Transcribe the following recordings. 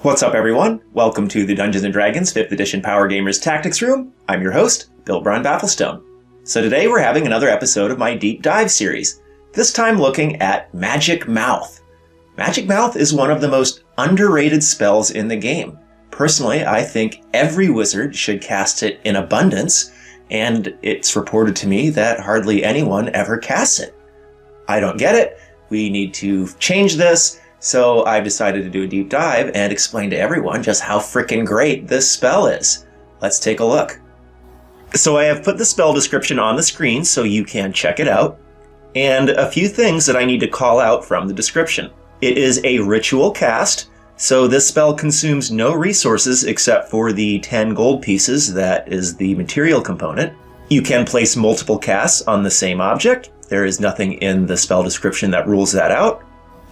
What's up, everyone? Welcome to the Dungeons & Dragons 5th Edition Power Gamers Tactics Room. I'm your host, Bill Brian Bafflestone. So today we're having another episode of my Deep Dive series, this time looking at Magic Mouth. Magic Mouth is one of the most underrated spells in the game. Personally, I think every wizard should cast it in abundance, and it's reported to me that hardly anyone ever casts it. I don't get it. We need to change this. So I've decided to do a deep dive and explain to everyone just how frickin' great this spell is. Let's take a look. So I have put the spell description on the screen so you can check it out, and a few things that I need to call out from the description. It is a ritual cast, so this spell consumes no resources except for the 10 gold pieces that is the material component. You can place multiple casts on the same object. There is nothing in the spell description that rules that out.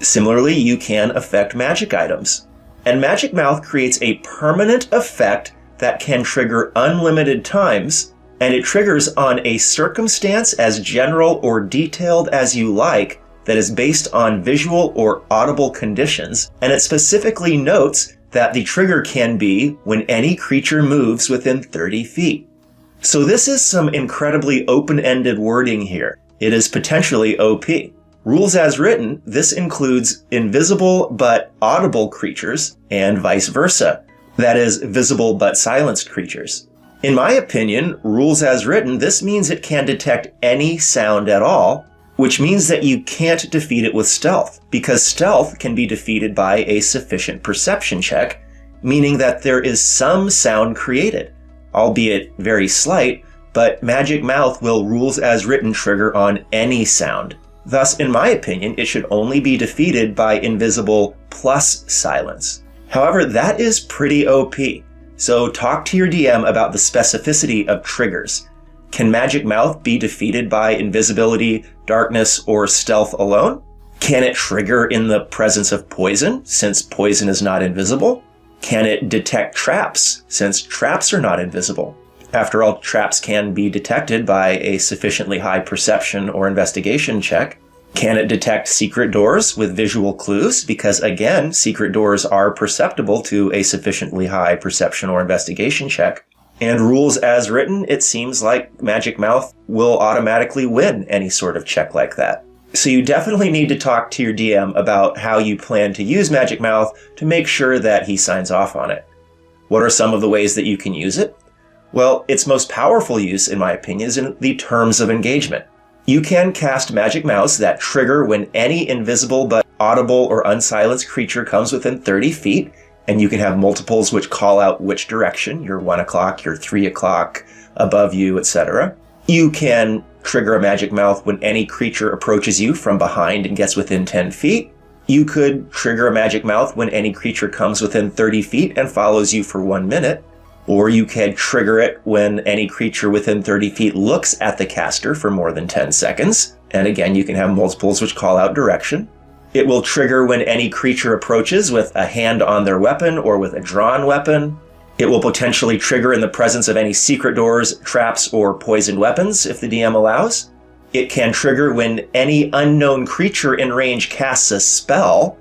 Similarly, you can affect magic items. And Magic Mouth creates a permanent effect that can trigger unlimited times, and it triggers on a circumstance as general or detailed as you like that is based on visual or audible conditions, and it specifically notes that the trigger can be when any creature moves within 30 feet. So this is some incredibly open-ended wording here. It is potentially OP. Rules as written, this includes invisible but audible creatures, and vice versa. That is, visible but silenced creatures. In my opinion, rules as written, this means it can detect any sound at all, which means that you can't defeat it with stealth, because stealth can be defeated by a sufficient perception check, meaning that there is some sound created, albeit very slight, but Magic Mouth will rules as written trigger on any sound. Thus, in my opinion, it should only be defeated by invisible plus silence. However, that is pretty OP. So talk to your DM about the specificity of triggers. Can Magic Mouth be defeated by invisibility, darkness, or stealth alone? Can it trigger in the presence of poison, since poison is not invisible? Can it detect traps, since traps are not invisible? After all, traps can be detected by a sufficiently high perception or investigation check. Can it detect secret doors with visual clues? Because again, secret doors are perceptible to a sufficiently high perception or investigation check. And rules as written, it seems like Magic Mouth will automatically win any sort of check like that. So you definitely need to talk to your DM about how you plan to use Magic Mouth to make sure that he signs off on it. What are some of the ways that you can use it? Well, its most powerful use, in my opinion, is in the terms of engagement. You can cast Magic Mouths that trigger when any invisible but audible or unsilenced creature comes within 30 feet, and you can have multiples which call out which direction, your 1 o'clock, your 3 o'clock, above you, etc. You can trigger a Magic Mouth when any creature approaches you from behind and gets within 10 feet. You could trigger a Magic Mouth when any creature comes within 30 feet and follows you for 1 minute. Or you can trigger it when any creature within 30 feet looks at the caster for more than 10 seconds. And again, you can have multiples which call out direction. It will trigger when any creature approaches with a hand on their weapon or with a drawn weapon. It will potentially trigger in the presence of any secret doors, traps, or poisoned weapons if the DM allows. It can trigger when any unknown creature in range casts a spell.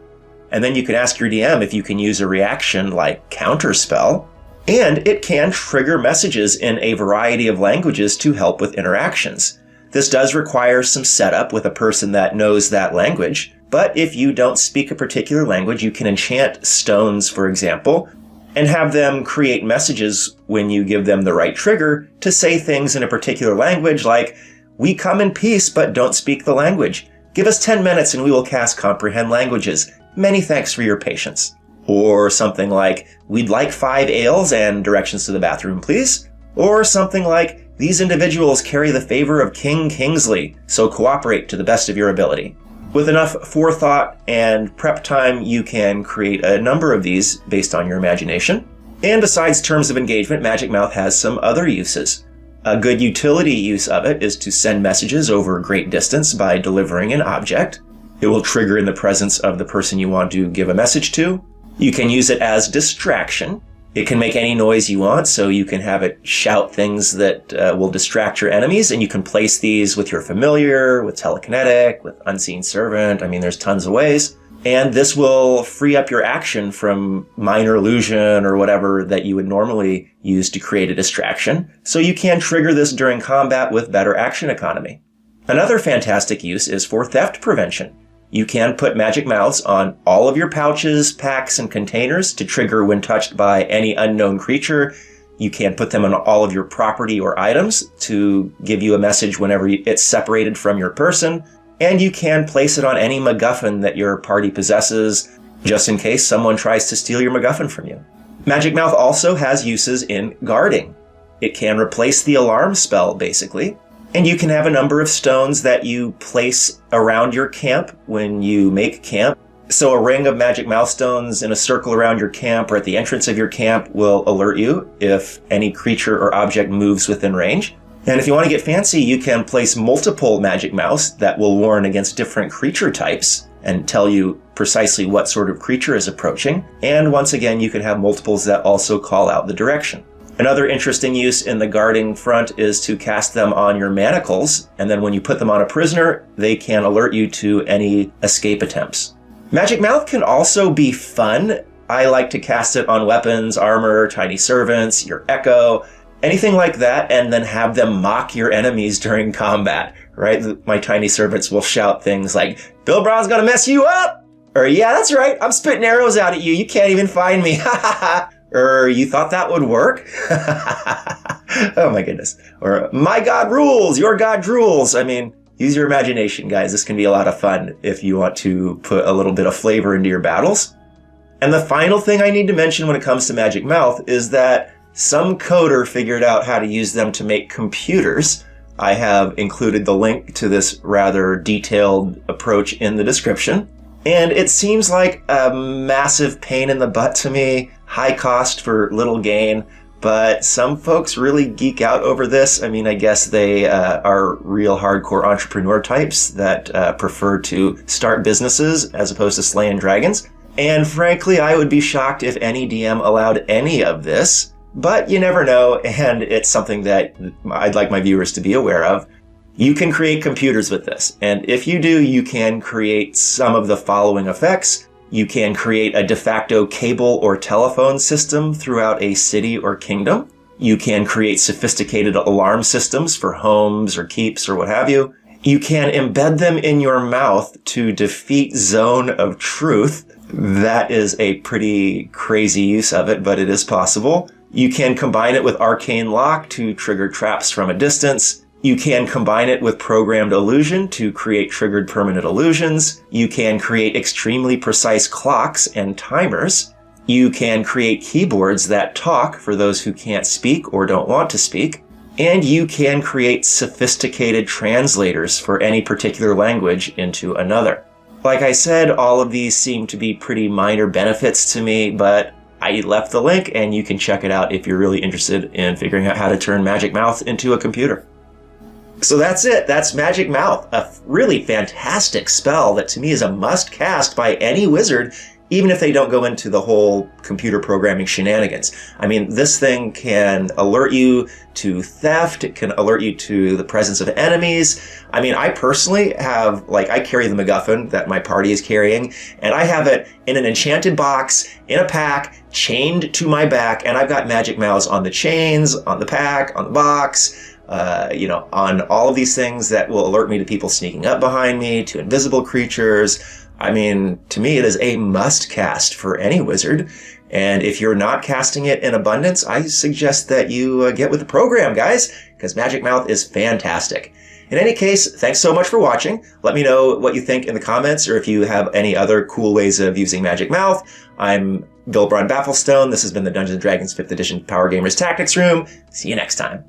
And then you can ask your DM if you can use a reaction like counterspell. And it can trigger messages in a variety of languages to help with interactions. This does require some setup with a person that knows that language, but if you don't speak a particular language, you can enchant stones, for example, and have them create messages when you give them the right trigger to say things in a particular language like, "We come in peace but don't speak the language. Give us 10 minutes and we will cast Comprehend Languages. Many thanks for your patience." Or something like, "We'd like 5 ales and directions to the bathroom, please." Or something like, "These individuals carry the favor of King Kingsley, so cooperate to the best of your ability." With enough forethought and prep time, you can create a number of these based on your imagination. And besides terms of engagement, Magic Mouth has some other uses. A good utility use of it is to send messages over a great distance by delivering an object. It will trigger in the presence of the person you want to give a message to. You can use it as distraction. It can make any noise you want, so you can have it shout things that will distract your enemies, and you can place these with your familiar, with telekinetic, with unseen servant. I mean, there's tons of ways. And this will free up your action from minor illusion or whatever that you would normally use to create a distraction. So you can trigger this during combat with better action economy. Another fantastic use is for theft prevention. You can put magic mouths on all of your pouches, packs, and containers to trigger when touched by any unknown creature. You can put them on all of your property or items to give you a message whenever it's separated from your person. And you can place it on any MacGuffin that your party possesses, just in case someone tries to steal your MacGuffin from you. Magic Mouth also has uses in guarding. It can replace the alarm spell, basically. And you can have a number of stones that you place around your camp when you make camp. So a ring of Magic Mouth stones in a circle around your camp or at the entrance of your camp will alert you if any creature or object moves within range. And if you want to get fancy, you can place multiple Magic Mouths that will warn against different creature types and tell you precisely what sort of creature is approaching. And once again, you can have multiples that also call out the direction. Another interesting use in the guarding front is to cast them on your manacles, and then when you put them on a prisoner, they can alert you to any escape attempts. Magic Mouth can also be fun. I like to cast it on weapons, armor, tiny servants, your echo, anything like that, and then have them mock your enemies during combat, right? My tiny servants will shout things like, "Bill Brown's gonna mess you up!" Or, "Yeah, that's right, I'm spitting arrows out at you, you can't even find me, ha ha ha!" Or, "You thought that would work?" Oh my goodness. Or, "My God rules, your God drools." I mean, use your imagination, guys. This can be a lot of fun if you want to put a little bit of flavor into your battles. And the final thing I need to mention when it comes to Magic Mouth is that some coder figured out how to use them to make computers. I have included the link to this rather detailed approach in the description. And it seems like a massive pain in the butt to me, high cost for little gain, but some folks really geek out over this. I mean, I guess they are real hardcore entrepreneur types that prefer to start businesses as opposed to slaying dragons. And frankly, I would be shocked if any DM allowed any of this, but you never know, and it's something that I'd like my viewers to be aware of. You can create computers with this, and if you do, you can create some of the following effects. You can create a de facto cable or telephone system throughout a city or kingdom. You can create sophisticated alarm systems for homes or keeps or what have you. You can embed them in your mouth to defeat Zone of Truth. That is a pretty crazy use of it, but it is possible. You can combine it with Arcane Lock to trigger traps from a distance. You can combine it with Programmed Illusion to create triggered permanent illusions. You can create extremely precise clocks and timers. You can create keyboards that talk for those who can't speak or don't want to speak. And you can create sophisticated translators for any particular language into another. Like I said, all of these seem to be pretty minor benefits to me, but I left the link and you can check it out if you're really interested in figuring out how to turn Magic Mouth into a computer. So that's it. That's Magic Mouth, a really fantastic spell that to me is a must cast by any wizard, even if they don't go into the whole computer programming shenanigans. I mean, this thing can alert you to theft. It can alert you to the presence of enemies. I mean, I personally have, I carry the MacGuffin that my party is carrying, and I have it in an enchanted box, in a pack, chained to my back, and I've got Magic Mouths on the chains, on the pack, on the box, on all of these things that will alert me to people sneaking up behind me, to invisible creatures. I mean, to me, it is a must cast for any wizard. And if you're not casting it in abundance, I suggest that you get with the program, guys, because Magic Mouth is fantastic. In any case, thanks so much for watching. Let me know what you think in the comments, or if you have any other cool ways of using Magic Mouth. I'm Bill Braun Bafflestone. This has been the Dungeons & Dragons 5th Edition Power Gamers Tactics Room. See you next time.